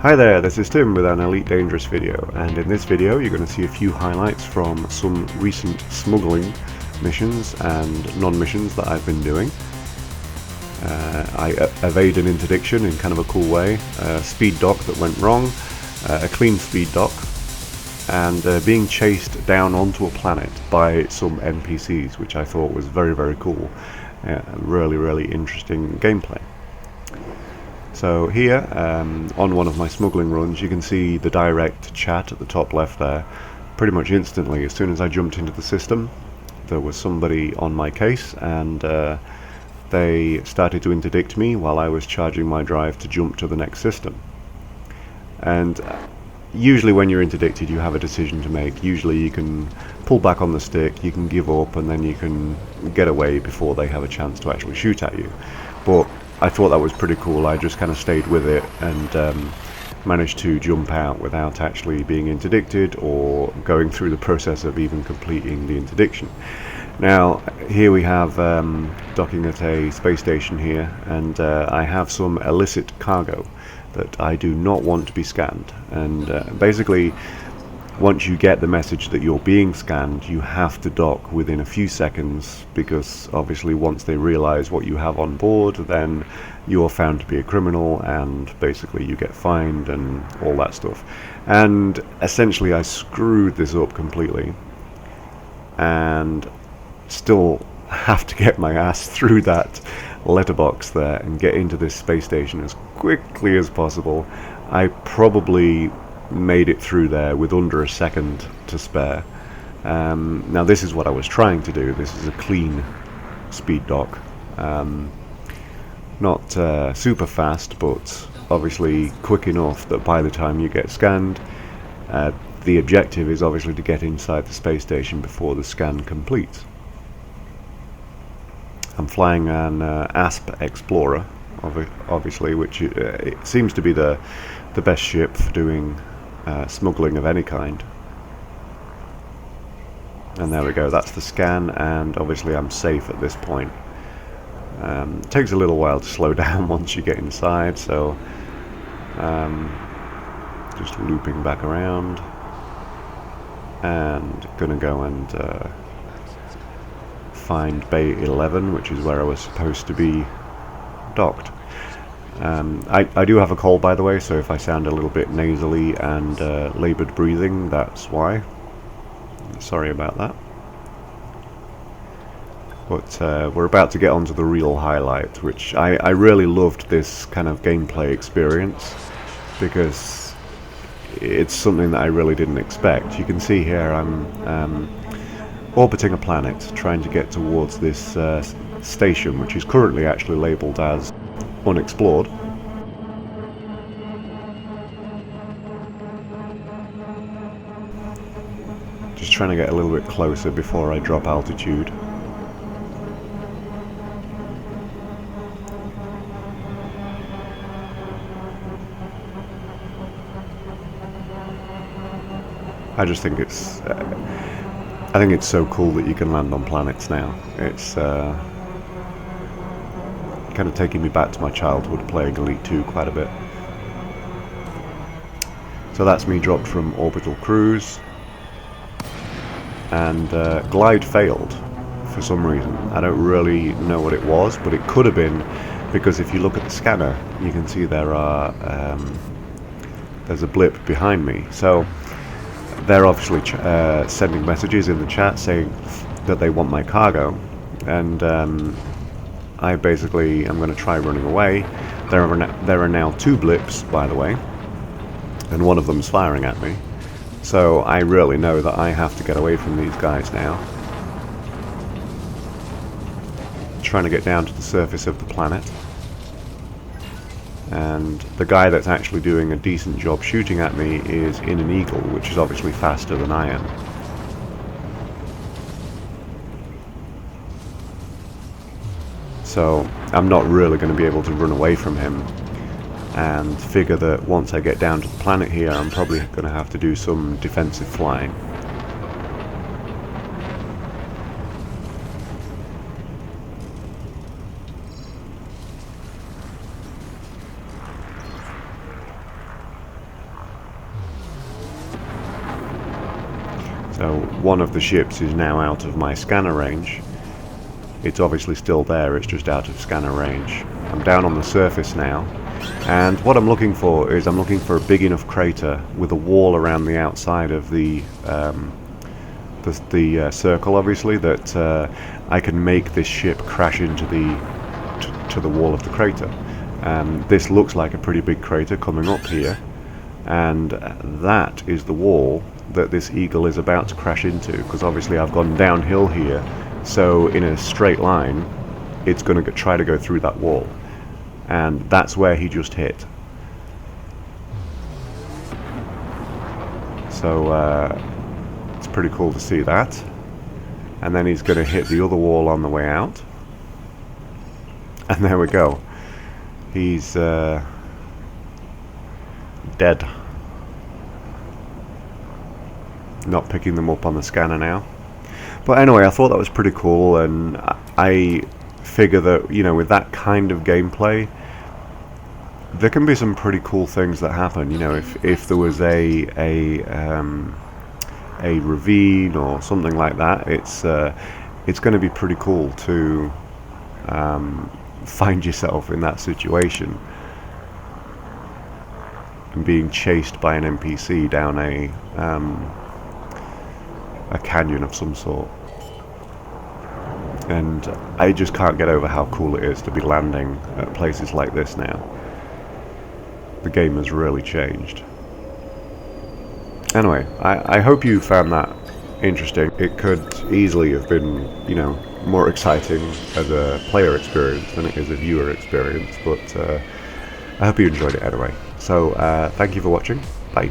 Hi there, this is Tim with an Elite Dangerous video, and in this video you're going to see a few highlights from some recent smuggling missions and non-missions that I've been doing. I evade an interdiction in kind of a cool way, a speed dock that went wrong, a clean speed dock, and being chased down onto a planet by some NPCs, which I thought was very cool. Really interesting gameplay. So here, on one of my smuggling runs, you can see the direct chat at the top left there. Pretty much instantly, as soon as I jumped into the system, there was somebody on my case, and they started to interdict me while I was charging my drive to jump to the next system. And usually when you're interdicted, you have a decision to make. Usually you can pull back on the stick, you can give up, and then you can get away before they have a chance to actually shoot at you. But I thought that was pretty cool. I just kind of stayed with it and managed to jump out without actually being interdicted or going through the process of even completing the interdiction. Now here we have docking at a space station here, and I have some illicit cargo that I do not want to be scanned. And basically, once you get the message that you're being scanned, you have to dock within a few seconds, because obviously once they realize what you have on board, then you are found to be a criminal and basically you get fined and all that stuff. And essentially I screwed this up completely and still have to get my ass through that letterbox there and get into this space station as quickly as possible. I probably made it through there with under a second to spare. Now this is what I was trying to do. This is a clean speed dock, not super fast, but obviously quick enough that by the time you get scanned, the objective is obviously to get inside the space station before the scan completes. I'm flying an ASP Explorer, obviously, which it seems to be the best ship for doing smuggling of any kind. And there we go, that's the scan, and obviously I'm safe at this point. It takes a little while to slow down once you get inside, so just looping back around and gonna go and find Bay 11, which is where I was supposed to be docked. I do have a cold, by the way, so if I sound a little bit nasally and laboured breathing, that's why. Sorry about that. But we're about to get onto the real highlight, which I really loved this kind of gameplay experience, because it's something that I really didn't expect. You can see here I'm orbiting a planet, trying to get towards this station, which is currently actually labelled as unexplored. Just trying to get a little bit closer before I drop altitude. I just think it's I think it's so cool that you can land on planets now. It's kind of taking me back to my childhood playing Elite 2 quite a bit. So that's me dropped from orbital cruise, and glide failed for some reason. I don't really know what it was, but it could have been because if you look at the scanner, you can see there are there's a blip behind me. So they're obviously sending messages in the chat saying that they want my cargo, and I basically am going to try running away. There are now two blips, by the way, and one of them's firing at me. So I really know that I have to get away from these guys now. Trying to get down to the surface of the planet. And the guy that's actually doing a decent job shooting at me is in an Eagle, which is obviously faster than I am. So I'm not really going to be able to run away from him, and figure that once I get down to the planet here, I'm probably going to have to do some defensive flying. So one of the ships is now out of my scanner range. It's obviously still there, it's just out of scanner range. I'm down on the surface now, and what I'm looking for is I'm looking for a big enough crater with a wall around the outside of the circle, obviously, that I can make this ship crash into the wall of the crater. This looks like a pretty big crater coming up here, and that is the wall that this Eagle is about to crash into, because obviously I've gone downhill here, so in a straight line it's going to try to go through that wall, and that's where he just hit. So it's pretty cool to see that. And then he's going to hit the other wall on the way out, and there we go. He's dead. Not picking them up on the scanner now. But anyway, I thought that was pretty cool, and I figure that, you know, with that kind of gameplay, there can be some pretty cool things that happen. You know, if there was a ravine or something like that, it's going to be pretty cool to find yourself in that situation and being chased by an NPC down a canyon of some sort. And I just can't get over how cool it is to be landing at places like this now. The game has really changed. Anyway, I hope you found that interesting. It could easily have been, you know, more exciting as a player experience than it is a viewer experience, but I hope you enjoyed it anyway. So thank you for watching. Bye.